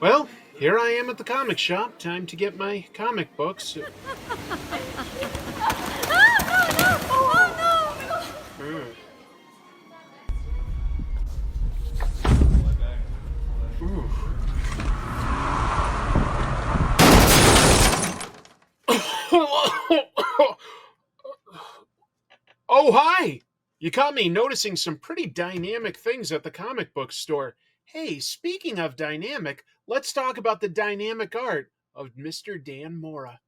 Well, here I am at the comic shop. Time to get my comic books. Ooh. Oh, hi! You caught me noticing some pretty dynamic things at the comic book store. Hey, speaking of dynamic, let's talk about the dynamic art of Mr. Dan Mora.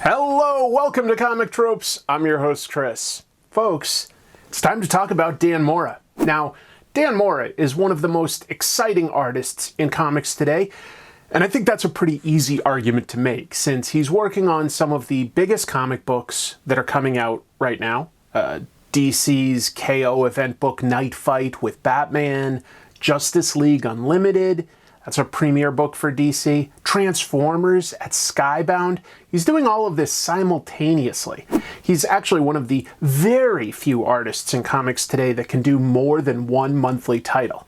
Hello, welcome to Comic Tropes. I'm your host, Chris. Folks, it's time to talk about Dan Mora. Now, Dan Mora is one of the most exciting artists in comics today, and I think that's a pretty easy argument to make, since he's working on some of the biggest comic books that are coming out right now. DC's KO event book Night Fight with Batman, Justice League Unlimited, that's a premiere book for DC, Transformers at Skybound. He's doing all of this simultaneously. He's actually one of the very few artists in comics today that can do more than one monthly title.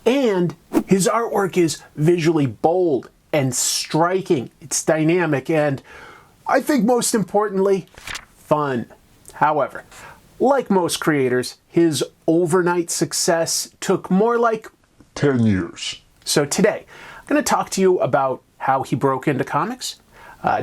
And his artwork is visually bold and striking. It's dynamic and, I think most importantly, fun. However, like most creators, his overnight success took more like 10 years. So today, I'm going to talk to you about how he broke into comics,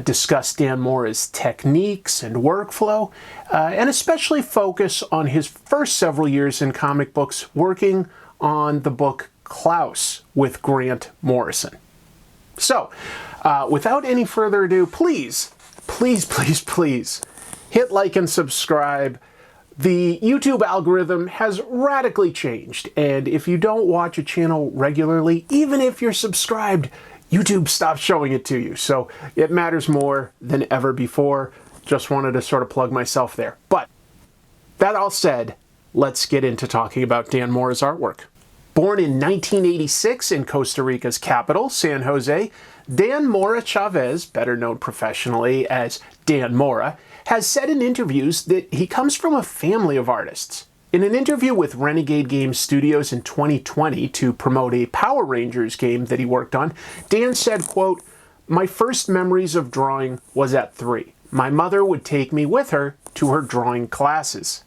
discuss Dan Mora's techniques and workflow, and especially focus on his first several years in comic books working on the book Klaus with Grant Morrison. So, without any further ado, please hit like and subscribe. The YouTube algorithm has radically changed, and if you don't watch a channel regularly, even if you're subscribed, YouTube stops showing it to you. So it matters more than ever before. Just wanted to sort of plug myself there. But that all said, let's get into talking about Dan Mora's artwork. Born in 1986 in Costa Rica's capital, San Jose, Dan Mora Chaves, better known professionally as Dan Mora, has said in interviews that he comes from a family of artists. In an interview with Renegade Games Studios in 2020 to promote a Power Rangers game that he worked on, Dan said, quote, "My first memories of drawing was at 3. My mother would take me with her to her drawing classes."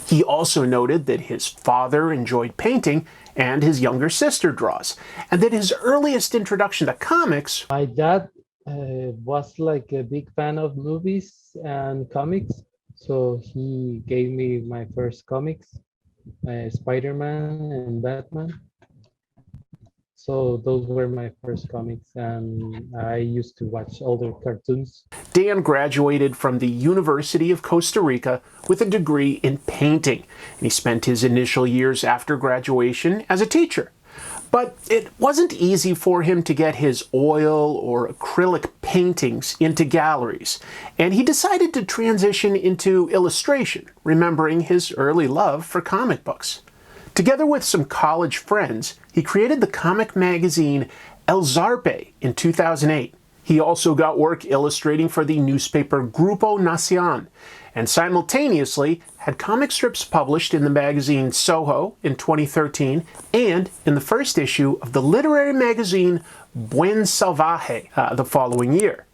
He also noted that his father enjoyed painting and his younger sister draws, and that his earliest introduction to comics... My dad was like a big fan of movies and comics, so he gave me my first comics, Spider-Man and Batman. So those were my first comics, and I used to watch older cartoons. Dan graduated from the University of Costa Rica with a degree in painting, and he spent his initial years after graduation as a teacher. But it wasn't easy for him to get his oil or acrylic paintings into galleries, and he decided to transition into illustration, remembering his early love for comic books. Together with some college friends, he created the comic magazine El Zarpe in 2008. He also got work illustrating for the newspaper Grupo Nación, and simultaneously had comic strips published in the magazine Soho in 2013 and in the first issue of the literary magazine Buen Salvaje the following year.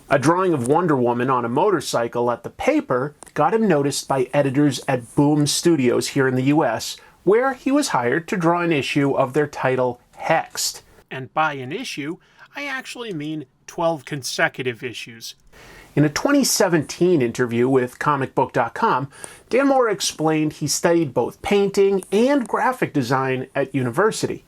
A drawing of Wonder Woman on a motorcycle at the paper got him noticed by editors at Boom Studios here in the US, where he was hired to draw an issue of their title Hexed. And by an issue, I actually mean 12 consecutive issues. In a 2017 interview with comicbook.com, Dan Mora explained he studied both painting and graphic design at university.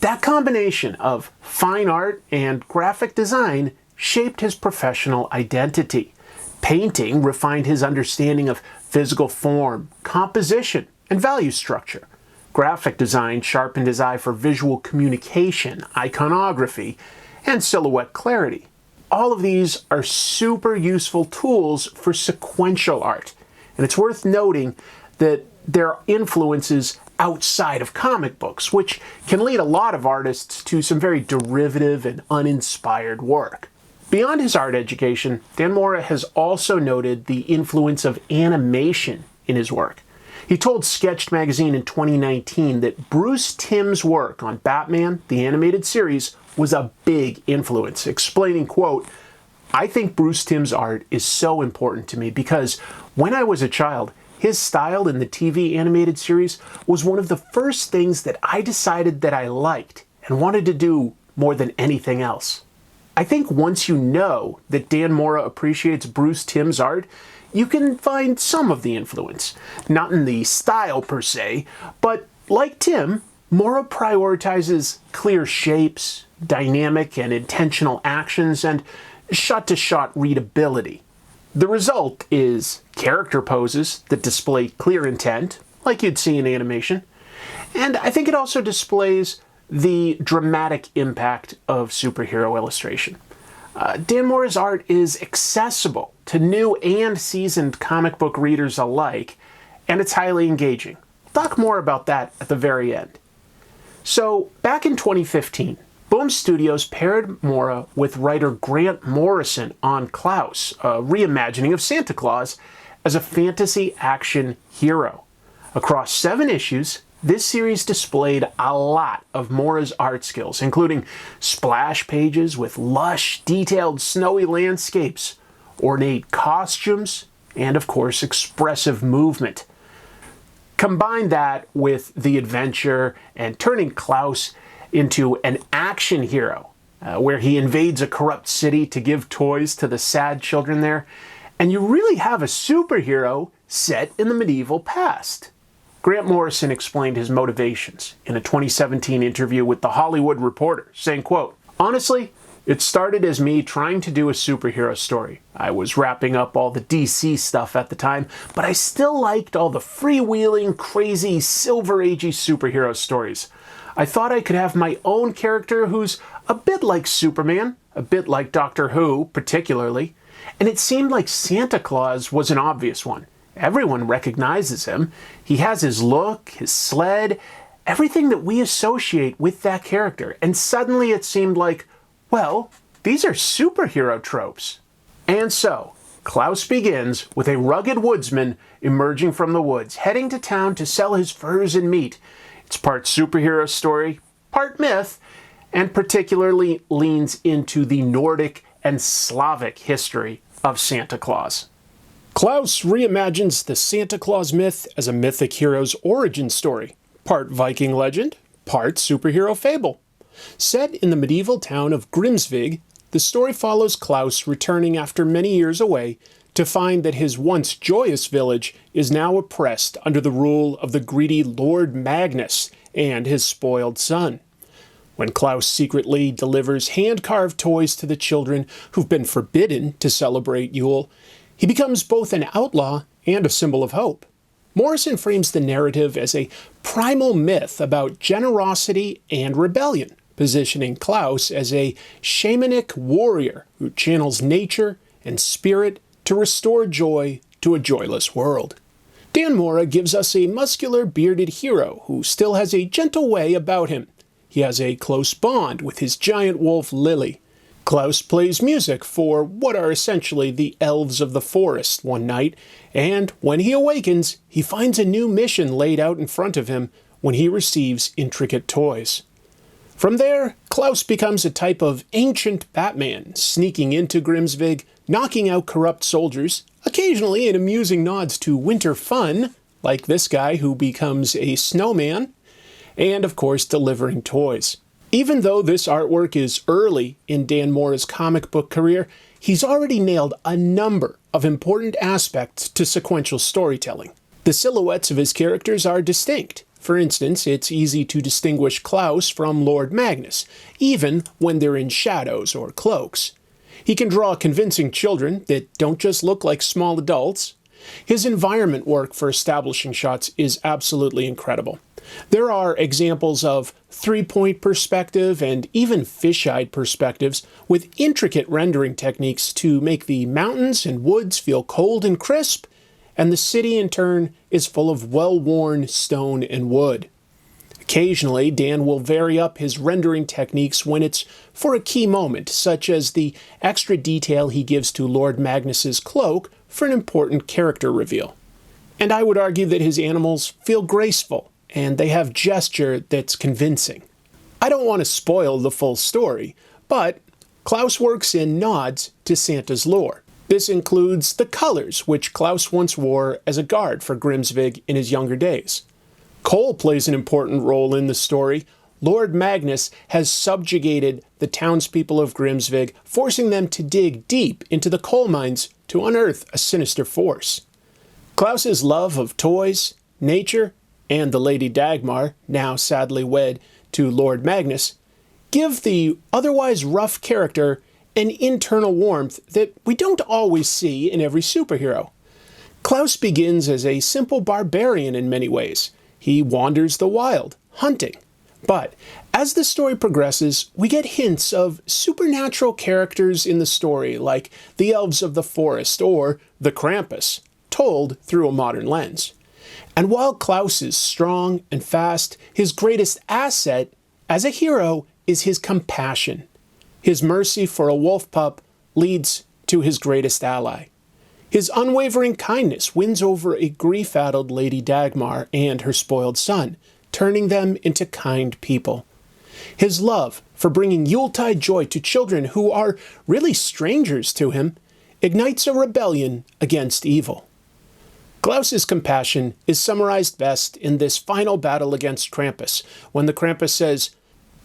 That combination of fine art and graphic design shaped his professional identity. Painting refined his understanding of physical form, composition, and value structure. Graphic design sharpened his eye for visual communication, iconography, and silhouette clarity. All of these are super useful tools for sequential art, and it's worth noting that their influences outside of comic books, which can lead a lot of artists to some very derivative and uninspired work. Beyond his art education, Dan Mora has also noted the influence of animation in his work. He told Sketched magazine in 2019 that Bruce Timm's work on Batman, the animated series, was a big influence, explaining, quote, "I think Bruce Timm's art is so important to me because when I was a child, his style in the TV animated series was one of the first things that I decided that I liked and wanted to do more than anything else." I think once you know that Dan Mora appreciates Bruce Timm's art, you can find some of the influence. Not in the style per se, but like Timm, Mora prioritizes clear shapes, dynamic and intentional actions, and shot-to-shot readability. The result is character poses that display clear intent, like you'd see in animation, and I think it also displays the dramatic impact of superhero illustration. Dan Mora's art is accessible to new and seasoned comic book readers alike, and it's highly engaging. We'll talk more about that at the very end. So, back in 2015, Boom Studios paired Mora with writer Grant Morrison on Klaus, a reimagining of Santa Claus, as a fantasy action hero. Across 7 issues, this series displayed a lot of Mora's art skills, including splash pages with lush, detailed snowy landscapes, ornate costumes, and of course expressive movement. Combine that with the adventure and turning Klaus into an action hero, where he invades a corrupt city to give toys to the sad children there, and you really have a superhero set in the medieval past. Grant Morrison explained his motivations in a 2017 interview with The Hollywood Reporter, saying, quote, "Honestly, it started as me trying to do a superhero story. I was wrapping up all the DC stuff at the time, but I still liked all the freewheeling, crazy, Silver Agey superhero stories. I thought I could have my own character who's a bit like Superman, a bit like Doctor Who, particularly, and it seemed like Santa Claus was an obvious one. Everyone recognizes him. He has his look, his sled, everything that we associate with that character. And suddenly it seemed like, well, these are superhero tropes." And so, Klaus begins with a rugged woodsman emerging from the woods, heading to town to sell his furs and meat. It's part superhero story, part myth, and particularly leans into the Nordic and Slavic history of Santa Claus. Klaus reimagines the Santa Claus myth as a mythic hero's origin story, part Viking legend, part superhero fable. Set in the medieval town of Grimsvig, the story follows Klaus returning after many years away to find that his once joyous village is now oppressed under the rule of the greedy Lord Magnus and his spoiled son. When Klaus secretly delivers hand-carved toys to the children who've been forbidden to celebrate Yule, he becomes both an outlaw and a symbol of hope. Morrison frames the narrative as a primal myth about generosity and rebellion, positioning Klaus as a shamanic warrior who channels nature and spirit to restore joy to a joyless world. Dan Mora gives us a muscular, bearded hero who still has a gentle way about him. He has a close bond with his giant wolf Lily. Klaus plays music for what are essentially the elves of the forest one night, and when he awakens, he finds a new mission laid out in front of him when he receives intricate toys. From there, Klaus becomes a type of ancient Batman, sneaking into Grimsvig, knocking out corrupt soldiers, occasionally in amusing nods to winter fun, like this guy who becomes a snowman, and of course delivering toys. Even though this artwork is early in Dan Mora's comic book career, he's already nailed a number of important aspects to sequential storytelling. The silhouettes of his characters are distinct. For instance, it's easy to distinguish Klaus from Lord Magnus, even when they're in shadows or cloaks. He can draw convincing children that don't just look like small adults. His environment work for establishing shots is absolutely incredible. There are examples of three-point perspective and even fisheye perspectives with intricate rendering techniques to make the mountains and woods feel cold and crisp, and the city in turn is full of well-worn stone and wood. Occasionally, Dan will vary up his rendering techniques when it's for a key moment, such as the extra detail he gives to Lord Magnus's cloak for an important character reveal. And I would argue that his animals feel graceful, and they have gesture that's convincing. I don't want to spoil the full story, but Klouse works in nods to Santa's lore. This includes the colors, which Klouse once wore as a guard for Grimsvig in his younger days. Coal plays an important role in the story. Lord Magnus has subjugated the townspeople of Grimsvig, forcing them to dig deep into the coal mines to unearth a sinister force. Klaus's love of toys, nature, and the Lady Dagmar, now sadly wed to Lord Magnus, give the otherwise rough character an internal warmth that we don't always see in every superhero. Klouse begins as a simple barbarian in many ways. He wanders the wild, hunting. But as the story progresses, we get hints of supernatural characters in the story, like the elves of the forest or the Krampus, told through a modern lens. And while Klouse is strong and fast, his greatest asset as a hero is his compassion. His mercy for a wolf pup leads to his greatest ally. His unwavering kindness wins over a grief-addled Lady Dagmar and her spoiled son, turning them into kind people. His love for bringing Yuletide joy to children who are really strangers to him ignites a rebellion against evil. Klaus's compassion is summarized best in this final battle against Krampus, when the Krampus says,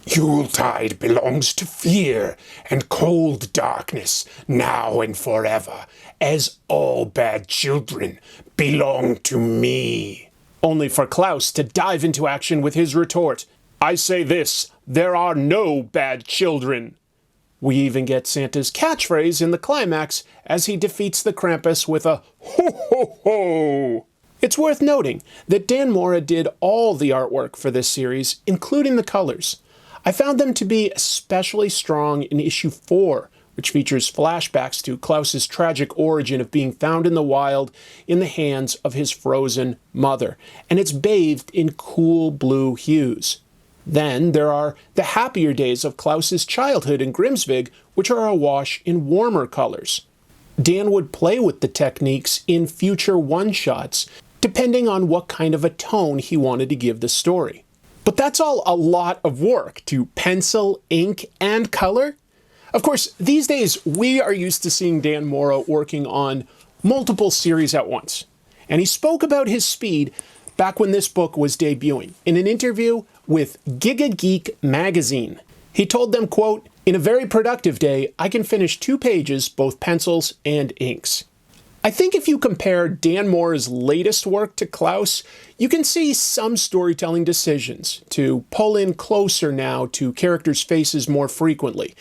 "Yuletide belongs to fear and cold darkness, now and forever, as all bad children belong to me." Only for Klouse to dive into action with his retort, "I say this, there are no bad children." We even get Santa's catchphrase in the climax as he defeats the Krampus with a "ho ho ho." It's worth noting that Dan Mora did all the artwork for this series, including the colors. I found them to be especially strong in issue 4, which features flashbacks to Klaus's tragic origin of being found in the wild in the hands of his frozen mother, and it's bathed in cool blue hues. Then there are the happier days of Klaus's childhood in Grimsvig, which are awash in warmer colors. Dan would play with the techniques in future one-shots, depending on what kind of a tone he wanted to give the story. But that's all a lot of work to pencil, ink, and color. Of course, these days we are used to seeing Dan Mora working on multiple series at once. And he spoke about his speed back when this book was debuting in an interview with Giga Geek magazine. He told them, quote, "In a very productive day, I can finish 2 pages, both pencils and inks." I think if you compare Dan Mora's latest work to Klouse, you can see some storytelling decisions to pull in closer now to characters' faces more frequently.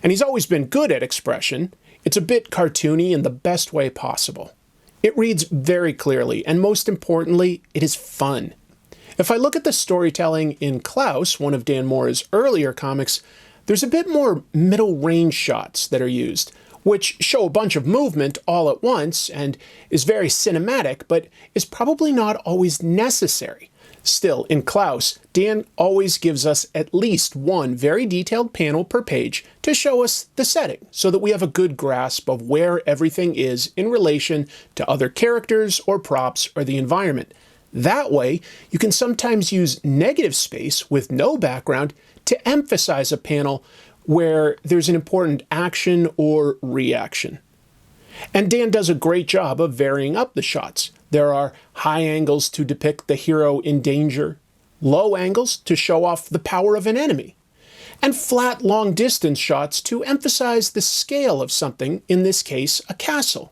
And he's always been good at expression. It's a bit cartoony in the best way possible. It reads very clearly, and most importantly, it is fun. If I look at the storytelling in Klouse, one of Dan Mora's earlier comics, there's a bit more middle range shots that are used, which show a bunch of movement all at once and is very cinematic, but is probably not always necessary. Still, in Klouse, Dan always gives us at least one very detailed panel per page to show us the setting, so that we have a good grasp of where everything is in relation to other characters or props or the environment. That way, you can sometimes use negative space with no background to emphasize a panel where there's an important action or reaction. And Dan does a great job of varying up the shots. There are high angles to depict the hero in danger, low angles to show off the power of an enemy, and flat long-distance shots to emphasize the scale of something, in this case, a castle.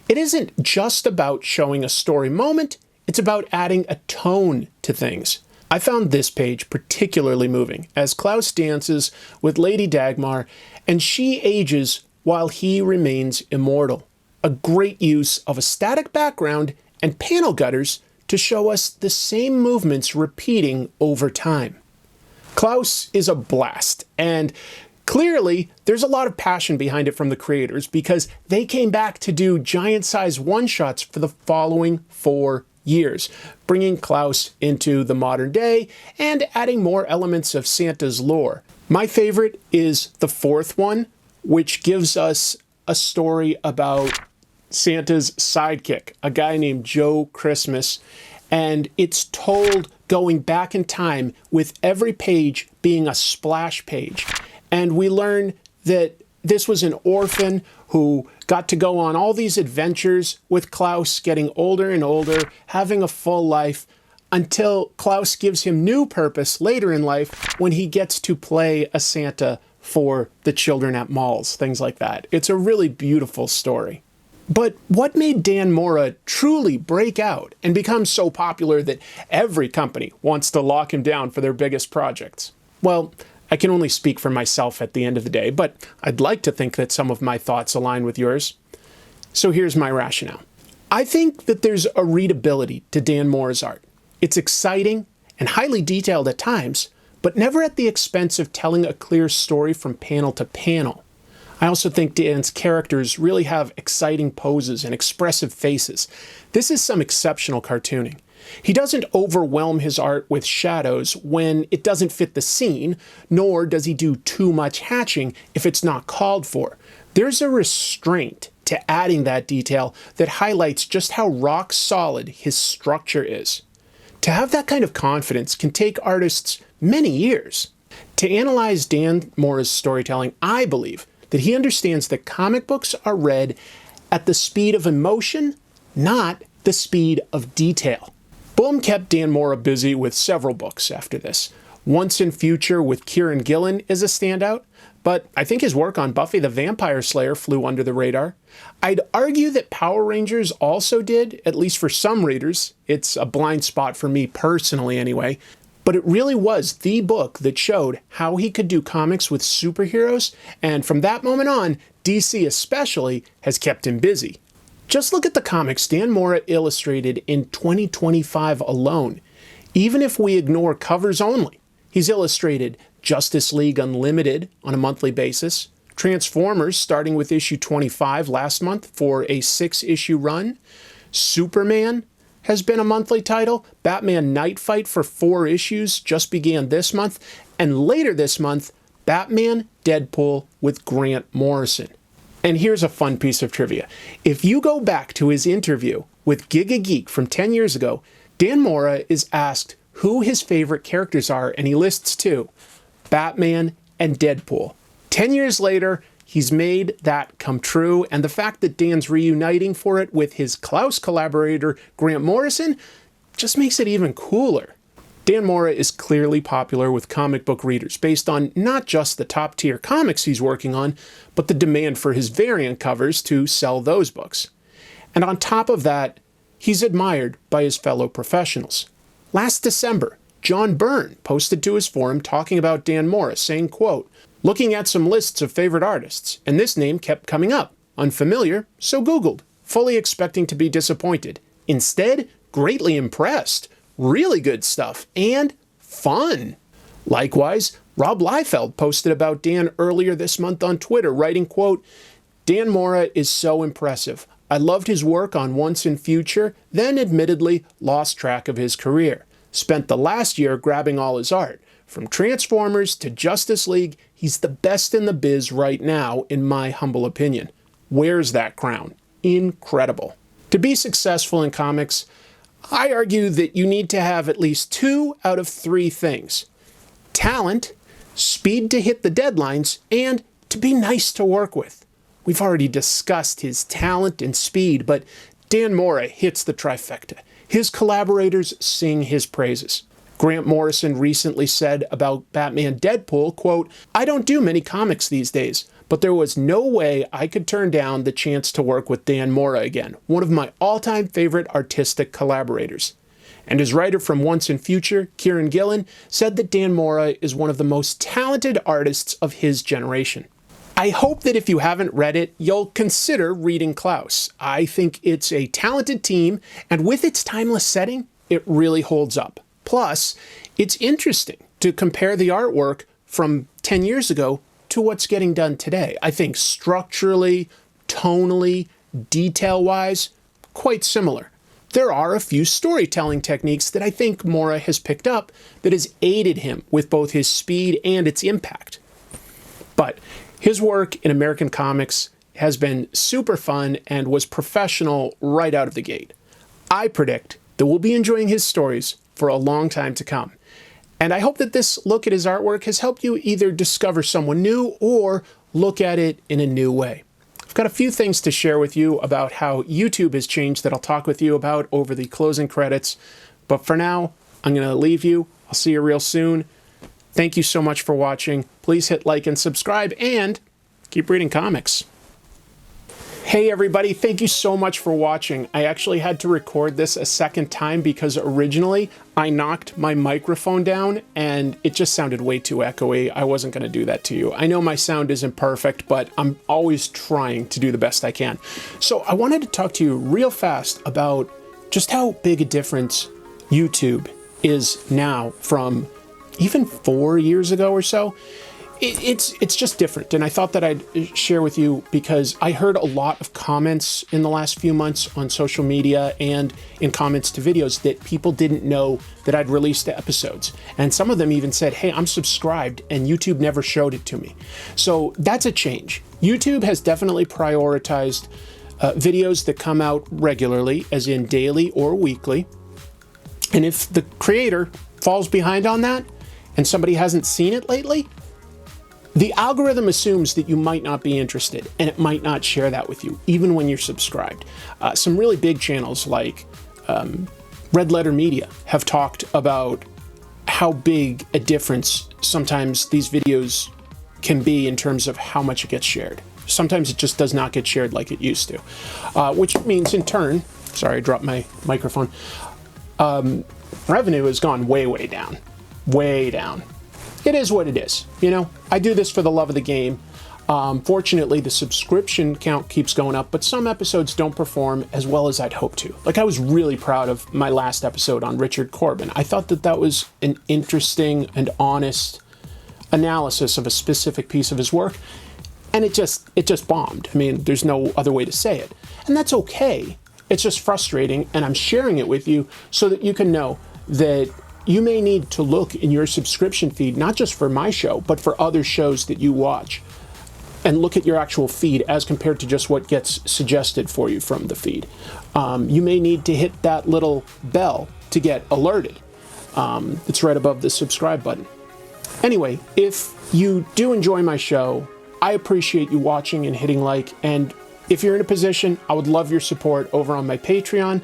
It isn't just about showing a story moment, it's about adding a tone to things. I found this page particularly moving, as Klouse dances with Lady Dagmar, and she ages while he remains immortal. A great use of a static background and panel gutters to show us the same movements repeating over time. Klouse is a blast, and Clearly, there's a lot of passion behind it from the creators because they came back to do giant-size one-shots for the following 4 years, bringing Klaus into the modern day and adding more elements of Santa's lore. My favorite is the 4th one, which gives us a story about Santa's sidekick, a guy named Joe Christmas, and it's told going back in time with every page being a splash page. And we learn that this was an orphan who got to go on all these adventures with Klaus, getting older and older, having a full life, until Klaus gives him new purpose later in life when he gets to play a Santa for the children at malls, things like that. It's a really beautiful story. But what made Dan Mora truly break out and become so popular that every company wants to lock him down for their biggest projects? Well, I can only speak for myself at the end of the day, but I'd like to think that some of my thoughts align with yours. So here's my rationale. I think that there's a readability to Dan Mora's art. It's exciting and highly detailed at times, but never at the expense of telling a clear story from panel to panel. I also think Dan's characters really have exciting poses and expressive faces. This is some exceptional cartooning. He doesn't overwhelm his art with shadows when it doesn't fit the scene, nor does he do too much hatching if it's not called for. There's a restraint to adding that detail that highlights just how rock solid his structure is. To have that kind of confidence can take artists many years. To analyze Dan Mora's storytelling, I believe that he understands that comic books are read at the speed of emotion, not the speed of detail. Boom kept Dan Mora busy with several books after this. Once in Future with Kieran Gillen is a standout, but I think his work on Buffy the Vampire Slayer flew under the radar. I'd argue that Power Rangers also did, at least for some readers. It's a blind spot for me personally anyway. But it really was the book that showed how he could do comics with superheroes, and from that moment on, DC especially has kept him busy. Just look at the comics Dan Mora illustrated in 2025 alone. Even if we ignore covers only, he's illustrated Justice League Unlimited on a monthly basis, Transformers starting with issue 25 last month for a 6-issue run, Superman has been a monthly title, Batman Night Fight for 4 issues just began this month, and later this month, Batman Deadpool with Grant Morrison. And here's a fun piece of trivia. If you go back to his interview with Giga Geek from 10 years ago, Dan Mora is asked who his favorite characters are, and he lists 2, Batman and Deadpool. 10 years later, he's made that come true, and the fact that Dan's reuniting for it with his Klouse collaborator, Grant Morrison, just makes it even cooler. Dan Mora is clearly popular with comic book readers based on not just the top-tier comics he's working on, but the demand for his variant covers to sell those books. And on top of that, he's admired by his fellow professionals. Last December, John Byrne posted to his forum talking about Dan Mora, saying, quote, "Looking at some lists of favorite artists, and this name kept coming up. Unfamiliar, so Googled, fully expecting to be disappointed. Instead, greatly impressed. Really good stuff, and fun." Likewise, Rob Liefeld posted about Dan earlier this month on Twitter, writing, quote, "Dan Mora is so impressive. I loved his work on Once in Future, then admittedly lost track of his career. Spent the last year grabbing all his art. From Transformers to Justice League, he's the best in the biz right now, in my humble opinion. Wears that crown. Incredible." To be successful in comics, I argue that you need to have at least 2 out of 3 things. Talent, speed to hit the deadlines, and to be nice to work with. We've already discussed his talent and speed, but Dan Mora hits the trifecta. His collaborators sing his praises. Grant Morrison recently said about Batman Deadpool, quote, "I don't do many comics these days, but there was no way I could turn down the chance to work with Dan Mora again, one of my all-time favorite artistic collaborators." And his writer from Once in Future, Kieran Gillen, said that Dan Mora is one of the most talented artists of his generation. I hope that if you haven't read it, you'll consider reading Klaus. I think it's a talented team, and with its timeless setting, it really holds up. Plus, it's interesting to compare the artwork from 10 years ago to to what's getting done today. I think structurally, tonally, detail-wise, quite similar. There are a few storytelling techniques that I think Mora has picked up that has aided him with both his speed and its impact. But his work in American comics has been super fun and was professional right out of the gate. I predict that we'll be enjoying his stories for a long time to come. And I hope that this look at his artwork has helped you either discover someone new or look at it in a new way. I've got a few things to share with you about how YouTube has changed that I'll talk with you about over the closing credits. But for now, I'm going to leave you. I'll see you real soon. Thank you so much for watching. Please hit like and subscribe and keep reading comics. Hey everybody, thank you so much for watching. I actually had to record this a second time because originally I knocked my microphone down and it just sounded way too echoey. I wasn't going to do that to you. I know my sound isn't perfect, but I'm always trying to do the best I can. So I wanted to talk to you real fast about just how big a difference YouTube is now from even 4 years ago or so. It's just different, and I thought that I'd share with you because I heard a lot of comments in the last few months on social media and in comments to videos that people didn't know that I'd released episodes. And some of them even said, hey, I'm subscribed and YouTube never showed it to me. So that's a change. YouTube has definitely prioritized videos that come out regularly, as in daily or weekly. And if the creator falls behind on that and somebody hasn't seen it lately, the algorithm assumes that you might not be interested, and it might not share that with you, even when you're subscribed. Some really big channels like Red Letter Media have talked about how big a difference sometimes these videos can be in terms of how much it gets shared. Sometimes it just does not get shared like it used to, which means in turn, sorry, I dropped my microphone, revenue has gone way, way down, way down. It is what it is. You know, I do this for the love of the game. Fortunately, the subscription count keeps going up, but some episodes don't perform as well as I'd hope to. Like, I was really proud of my last episode on Richard Corbin. I thought that that was an interesting and honest analysis of a specific piece of his work, and it just bombed. I mean, there's no other way to say it. And that's okay. It's just frustrating, and I'm sharing it with you so that you can know that you may need to look in your subscription feed, not just for my show, but for other shows that you watch, and look at your actual feed as compared to just what gets suggested for you from the feed. You may need to hit that little bell to get alerted. It's right above the subscribe button. Anyway, if you do enjoy my show, I appreciate you watching and hitting like, and if you're in a position, I would love your support over on my Patreon.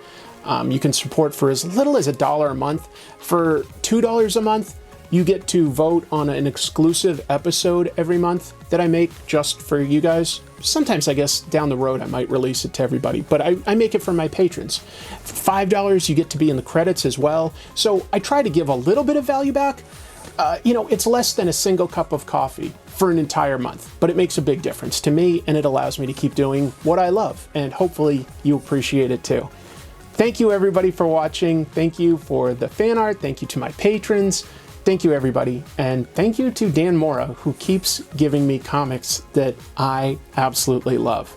You can support for as little as $1 a month. For $2 a month, you get to vote on an exclusive episode every month that I make just for you guys. Sometimes, I guess, down the road, I might release it to everybody, but I make it for my patrons. For $5, you get to be in the credits as well. So I try to give a little bit of value back. You know, it's less than a single cup of coffee for an entire month, but it makes a big difference to me, and it allows me to keep doing what I love, and hopefully you appreciate it too. Thank you everybody for watching. Thank you for the fan art. Thank you to my patrons. Thank you everybody. And thank you to Dan Mora, who keeps giving me comics that I absolutely love.